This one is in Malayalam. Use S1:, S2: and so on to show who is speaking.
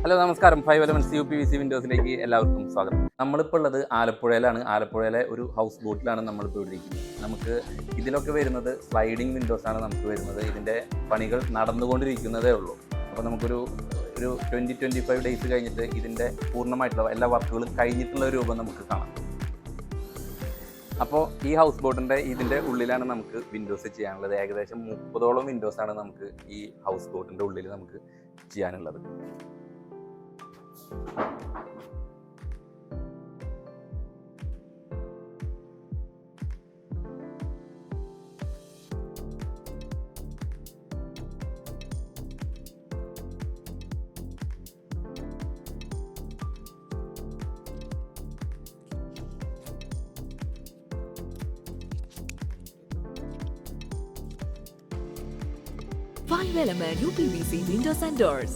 S1: ഹലോ നമസ്കാരം. 5 എലമെന്റ്സ് UPVC വിൻഡോസിലേക്ക് എല്ലാവർക്കും സ്വാഗതം. നമ്മളിപ്പോൾ ഉള്ളത് ആലപ്പുഴയിലാണ്. ആലപ്പുഴയിലെ ഒരു ഹൗസ് ബോട്ടിലാണ് നമ്മളിപ്പോൾ ഇവിടെ ഇരിക്കുന്നത്. നമുക്ക് ഇതിലൊക്കെ വരുന്നത് സ്ലൈഡിംഗ് വിൻഡോസാണ് നമുക്ക് വരുന്നത്. ഇതിൻ്റെ പണികൾ നടന്നുകൊണ്ടിരിക്കുന്നതേ ഉള്ളൂ. അപ്പോൾ നമുക്കൊരു 20-25 ഡേയ്സ് കഴിഞ്ഞിട്ട് ഇതിൻ്റെ പൂർണ്ണമായിട്ടുള്ള എല്ലാ വർക്കുകളും കഴിഞ്ഞിട്ടുള്ള ഒരു രൂപം നമുക്ക് കാണാം. അപ്പോൾ ഈ ഹൗസ് ബോട്ടിൻ്റെ ഇതിൻ്റെ ഉള്ളിലാണ് നമുക്ക് വിൻഡോസ് ചെയ്യാനുള്ളത്. ഏകദേശം 30ഓളം വിൻഡോസാണ് നമുക്ക് ഈ ഹൗസ് ബോട്ടിൻ്റെ ഉള്ളിൽ നമുക്ക് ചെയ്യാനുള്ളത്.
S2: Five Element UPVC Windows and Doors.